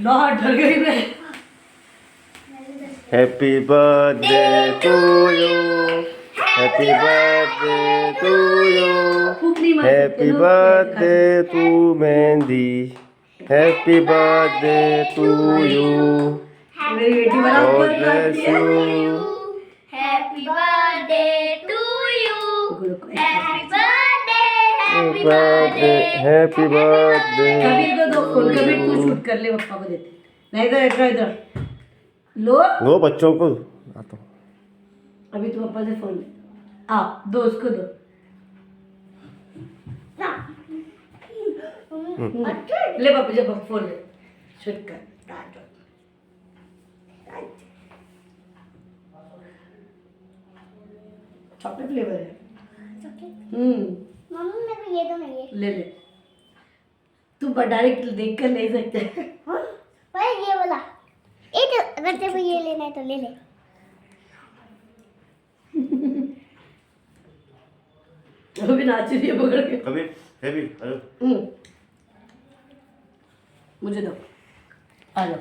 बहुत डर गई मैं। Happy birthday to you, happy birthday to you, happy birthday to Mehndi, happy birthday to you, मेरी बेटी बना God bless you. Happy birthday to you, happy birthday, happy birthday, happy birthday. Kabir को दो phone, Kabir तू शूट कर ले, पप्पा को देते। नहीं इधर इधर इधर लो, दो बच्चों को आता हूँ। अभी तू पापा से फोन ले, आप दो उसको दो। ले पापा जब फोन ले शूट कर। चॉकलेट फ्लेवर है। मम्मी मेरे को ये दो ना, ये ले ले, तू डायरेक्ट देख कर ले सकते है। पर ये वाला एक, अगर तेरे को ये लेना है तो ले ले। अभी नाच रही है पकड़ के। कभी हैप्पी मुझे दो, आ जाओ।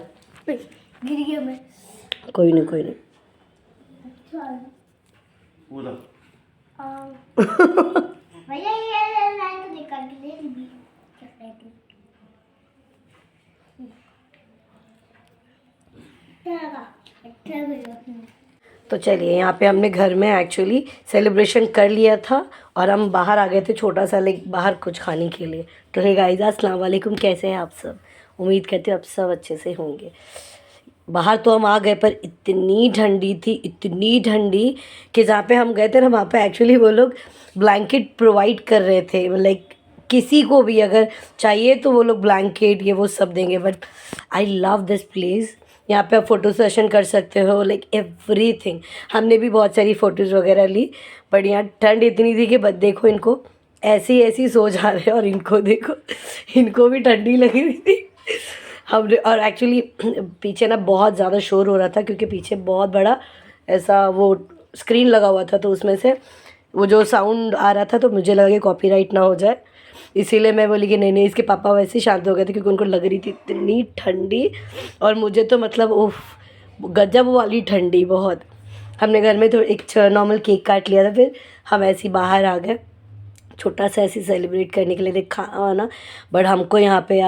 गिर गया मैं। कोई नहीं कोई नहीं। पूरा भैया ये लेना है तो निकाल के ले लीजिए। तो चलिए, यहाँ पे हमने घर में एक्चुअली सेलिब्रेशन कर लिया था और हम बाहर आ गए थे छोटा सा, लाइक बाहर कुछ खाने के लिए। तो हे गाइस, अस्सलाम वालेकुम, कैसे हैं आप सब? उम्मीद करते हो आप सब अच्छे से होंगे। बाहर तो हम आ गए पर इतनी ठंडी थी, इतनी ठंडी कि जहाँ पे हम गए थे ना, वहाँ पे एक्चुअली वो लोग ब्लैंकेट प्रोवाइड कर रहे थे। लाइक किसी को भी अगर चाहिए तो वो लोग ब्लैंकेट ये वो सब देंगे। But I love this place. यहाँ पे आप फ़ोटो सेशन कर सकते हो, लाइक एवरीथिंग। हमने भी बहुत सारी फ़ोटोज़ वगैरह ली। बट यहाँ ठंड इतनी थी कि बस देखो, इनको ऐसी ऐसी सो जा रहे हैं और इनको देखो, इनको भी ठंडी लगी हुई थी। हमने, और एक्चुअली पीछे ना बहुत ज़्यादा शोर हो रहा था क्योंकि पीछे बहुत बड़ा ऐसा वो स्क्रीन लगा हुआ था, तो उसमें से वो जो साउंड आ रहा था तो मुझे लगा कि कॉपीराइट ना हो जाए, इसीलिए मैं बोली कि नहीं नहीं। इसके पापा वैसे ही शांत हो गए थे क्योंकि उनको लग रही थी इतनी ठंडी, और मुझे तो मतलब उफ, गजब वाली ठंडी बहुत। हमने घर में तो एक नॉर्मल केक काट लिया था, फिर हम ऐसे ही बाहर आ गए छोटा सा ऐसे सेलिब्रेट करने के लिए। देखा ना, बट हमको यहाँ पे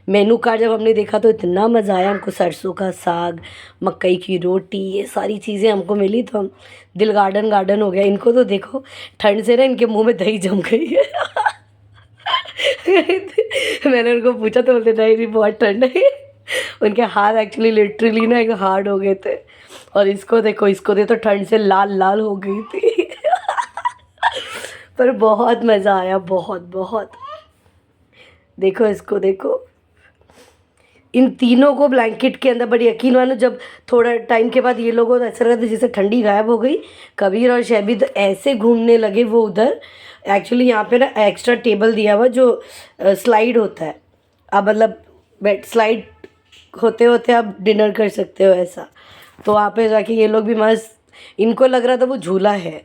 मेनू कार्ड जब हमने देखा तो इतना मज़ा आया हमको। सरसों का साग, मकई की रोटी, ये सारी चीज़ें हमको मिली तो हम दिल गार्डन गार्डन हो गया। इनको तो देखो, ठंड से ना इनके मुंह में दही जम गई है। मैंने उनको पूछा तो बोलते नहीं बहुत ठंड है। उनके हाथ एक्चुअली लिटरली ना एकदम हार्ड हो गए थे। और इसको देखो, इसको देखो तो ठंड से लाल लाल हो गई थी। पर बहुत मज़ा आया, बहुत बहुत। देखो इसको देखो, इन तीनों को ब्लैंकेट के अंदर। बट यकीन मानो, जब थोड़ा टाइम के बाद ये लोगों को ऐसा लगा था जैसे ठंडी गायब हो गई। कबीर और शैबी तो ऐसे घूमने लगे वो उधर। एक्चुअली यहाँ पे ना एक्स्ट्रा टेबल दिया हुआ जो स्लाइड होता है। अब मतलब बेड स्लाइड होते होते आप डिनर कर सकते हो ऐसा। तो वहाँ पे जाके ये लोग भी मस्त, इनको लग रहा था वो झूला है।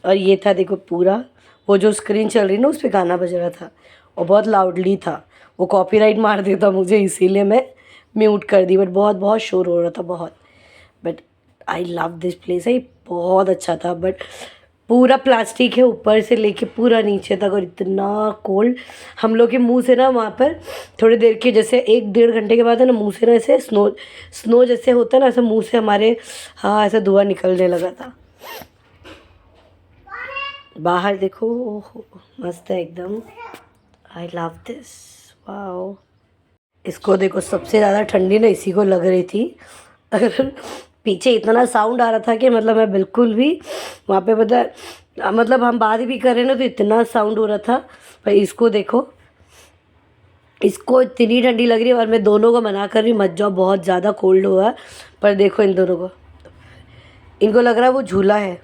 और ये था देखो पूरा, वो जो स्क्रीन चल रही ना उस पर गाना बज रहा था और बहुत लाउडली था। वो कॉपीराइट मार देता मुझे, इसीलिए मैं म्यूट कर दी। बट बहुत बहुत शोर हो रहा था बहुत। But I love this place है, बहुत अच्छा था। बट पूरा प्लास्टिक है ऊपर से लेके पूरा नीचे तक, और इतना कोल्ड। हम लोग के मुंह से ना वहाँ पर थोड़ी देर के, जैसे 1-1.5 घंटे के बाद है ना, मुंह से ना ऐसे स्नो जैसे होता है ना, ऐसे मुंह से हमारे हाँ ऐसा धुआं निकलने लगा था। बाहर देखो, ओहो मस्त है एकदम। I love this, wow. इसको देखो, सबसे ज़्यादा ठंडी ना इसी को लग रही थी। अगर पीछे इतना साउंड आ रहा था कि मतलब मैं बिल्कुल भी वहाँ पे मतलब हम बात भी कर रहे ना तो इतना साउंड हो रहा था। पर इसको देखो, इसको इतनी ठंडी लग रही है और मैं दोनों को मना कर रही हूँ मत जाओ, बहुत ज़्यादा कोल्ड हुआ। पर देखो इन दोनों को, इनको लग रहा है वो झूला है।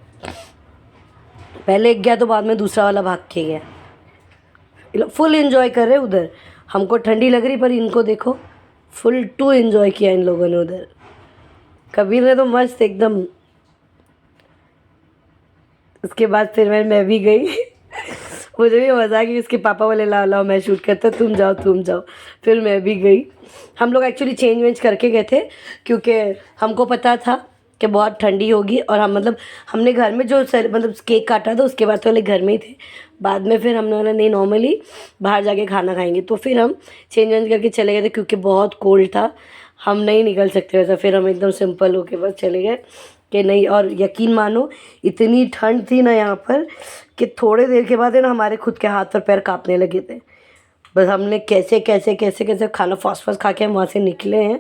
पहले एक गया तो बाद में दूसरा वाला भाग के गया। फुल एंजॉय कर रहे उधर। हमको ठंडी लग रही पर इनको देखो फुल टू एंजॉय किया इन लोगों ने उधर। कबीर ने तो मस्त एकदम। उसके बाद फिर मैं भी गई मुझे भी मज़ा आ कि उसके पापा बोले लाओ लाओ मैं शूट करता, तुम जाओ। फिर मैं भी गई। हम लोग एक्चुअली चेंज वेंज करके गए थे क्योंकि हमको पता था कि बहुत ठंडी होगी, और हम मतलब हमने घर में जो मतलब केक काटा था उसके बाद तो वाले घर में ही थे। बाद में फिर हमने बोला नहीं नॉर्मली बाहर जाके खाना खाएंगे, तो फिर हम चेंज वेंज करके चले गए थे क्योंकि बहुत कोल्ड था, हम नहीं निकल सकते वैसा। फिर हम एकदम सिंपल होके बस चले गए कि नहीं, और यकीन मानो इतनी ठंड थी ना यहाँ पर कि थोड़े देर के बाद है ना हमारे खुद के हाथ और पैर कांपने लगे थे। बस हमने कैसे खाना फास्ट खा के हम वहाँ से निकले हैं।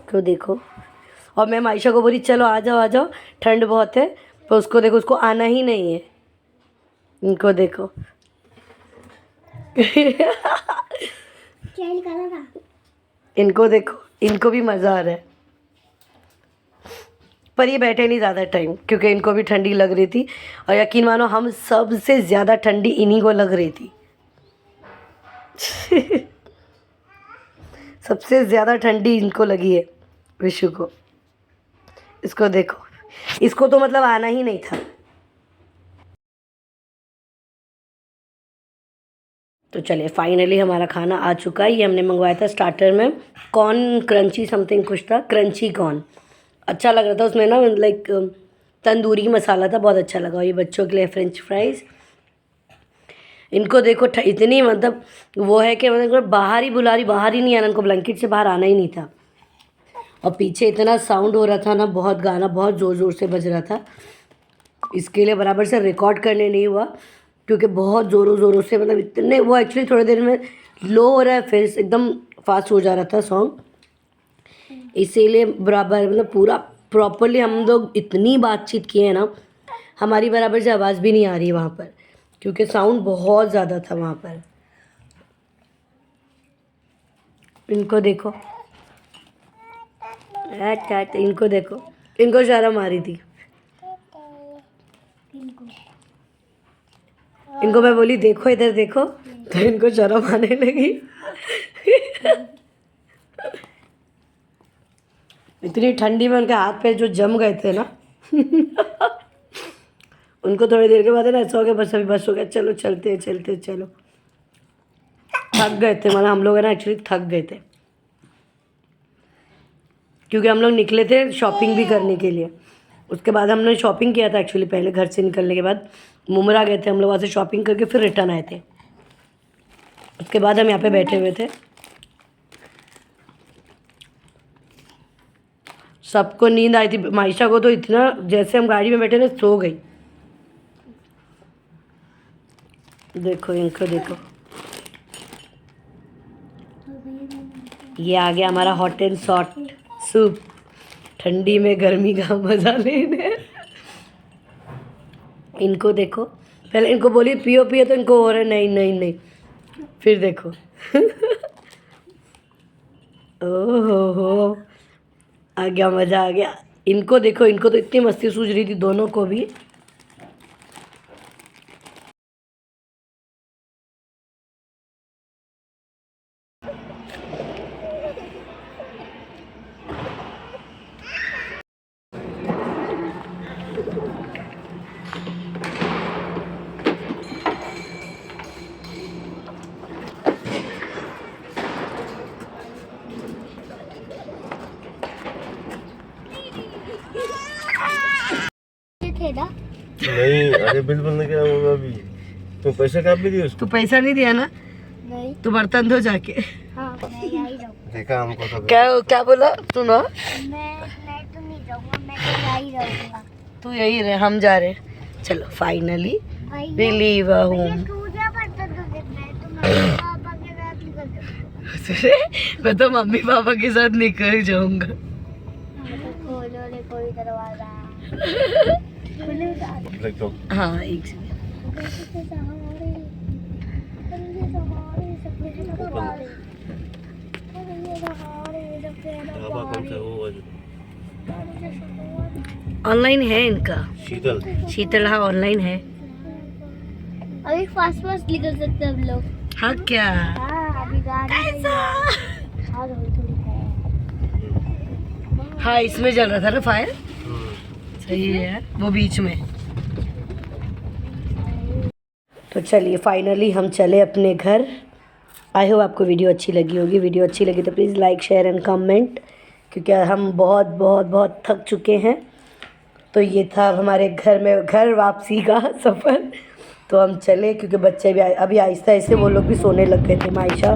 क्यों देखो, और मैं मायशा को बोली चलो आ जाओ ठंड बहुत है, पर उसको देखो, उसको आना ही नहीं है। इनको देखो क्या निकाला था? इनको देखो, इनको भी मज़ा आ रहा है, पर ये बैठे नहीं ज़्यादा टाइम क्योंकि इनको भी ठंडी लग रही थी। और यकीन मानो हम सबसे ज़्यादा ठंडी इन्हीं को लग रही थी। सबसे ज़्यादा ठंडी इनको लगी है, विशु को। इसको देखो, इसको तो मतलब आना ही नहीं था। तो चलिए फाइनली हमारा खाना आ चुका है। ये हमने मंगवाया था स्टार्टर में कॉर्न क्रंची समथिंग कुछ था, क्रंची कॉर्न अच्छा लग रहा था। उसमें ना लाइक तंदूरी मसाला था, बहुत अच्छा लगा। और ये बच्चों के लिए फ्रेंच फ्राइज़। इनको देखो इतनी मतलब वो है कि मतलब बाहर ही बुला रही, बाहर ही नहीं आना, इनको ब्लैंकेट से बाहर आना ही नहीं था। और पीछे इतना साउंड हो रहा था ना, बहुत गाना बहुत ज़ोर ज़ोर से बज रहा था, इसके लिए बराबर से रिकॉर्ड करने नहीं हुआ क्योंकि बहुत ज़ोरों से मतलब इतने वो एक्चुअली थोड़ी देर में लो हो रहा है फिर एकदम फास्ट हो जा रहा था सॉन्ग, इसीलिए बराबर मतलब पूरा प्रॉपरली हम लोग इतनी बातचीत किए हैं ना, हमारी बराबर से आवाज़ भी नहीं आ रही वहाँ पर क्योंकि साउंड बहुत ज़्यादा था वहाँ पर। इनको देखो, इनको देखो, इनको शर्म आ रही थी। इनको मैं बोली देखो इधर देखो, तो इनको शर्म आने लगी। इतनी ठंडी में उनके हाथ पैर जो जम गए थे ना, उनको थोड़ी देर के बाद है ना ऐसा हो गया बस अभी बस हो गया, चलो चलते चलो। थक गए थे, मतलब हम लोग है ना एक्चुअली थक गए थे क्योंकि हम लोग निकले थे शॉपिंग भी करने के लिए। उसके बाद हमने शॉपिंग किया था एक्चुअली, पहले घर से निकलने के बाद मुमरा गए थे हम लोग, वहाँ से शॉपिंग करके फिर रिटर्न आए थे। उसके बाद हम यहाँ पे बैठे हुए थे। सबको नींद आई थी, मायशा को तो इतना, जैसे हम गाड़ी में बैठे थे सो गई। देखो इनको देखो, ये आ गया हमारा हॉट एंड सॉट सूप, ठंडी में गर्मी का मज़ा लेने। इनको देखो, पहले इनको बोली पियो तो इनको हो रहा है नहीं। फिर देखो ओहो आ गया, मज़ा आ गया। इनको देखो, इनको तो इतनी मस्ती सूझ रही थी दोनों को भी। थे ना? नहीं, अरे बिल बनने क्या होगा अभी? तो पैसे कब भी दिए उसको? तू पैसा नहीं दिया ना, नहीं। तू बर्तन धो जाके। हाँ मैं यही रहूँगा। देखा हमको तो। क्या बोला सुनो? मैं तो नहीं रहूँगा, मैं तो यही रहूँगा। तू यही रहे, हम जा रहे। चलो फाइनली वी लीव होम। मैं तो मम्मी पापा के साथ निकल जाऊंगा। खोलो रे कोई दरवाजा। हाँ एक सेकंड। ऑनलाइन है इनका, शीतल हाँ ऑनलाइन है। अभी फास्ट निकल सकते हैं हम लोग। हाँ क्या? हाँ अभी गाड़ी हाँ इसमें जल रहा था ना फायर। सही है यार, वो बीच में। तो चलिए फाइनली हम चले अपने घर। आई होप आपको वीडियो अच्छी लगी होगी। वीडियो अच्छी लगी तो please like share and comment, क्योंकि हम बहुत बहुत बहुत थक चुके हैं। तो ये था अब हमारे घर वापसी का सफ़र। तो हम चले क्योंकि बच्चे भी अभी आहिस्ता आहिस्ता वो लोग भी सोने लग गए थे। मायशा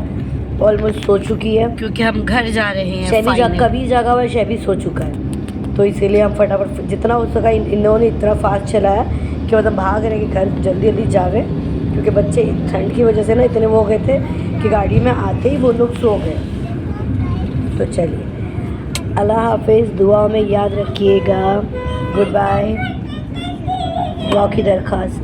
ऑलमोस्ट सो चुकी है क्योंकि हम घर जा रहे हैं। शैनी कभी जागा हुआ, शैबी सो चुका है। तो इसीलिए हम फटाफट जितना हो सका इन्होंने इतना फास्ट चलाया कि मतलब भाग रहे कि घर जल्दी जल्दी जा रहे, क्योंकि बच्चे ठंड की वजह से ना इतने वो हो गए थे कि गाड़ी में आते ही वो लोग सो गए। तो चलिए अल्लाह हाफिज़, दुआ में याद रखिएगा। Good bye. दुआ की दरख्वास्त।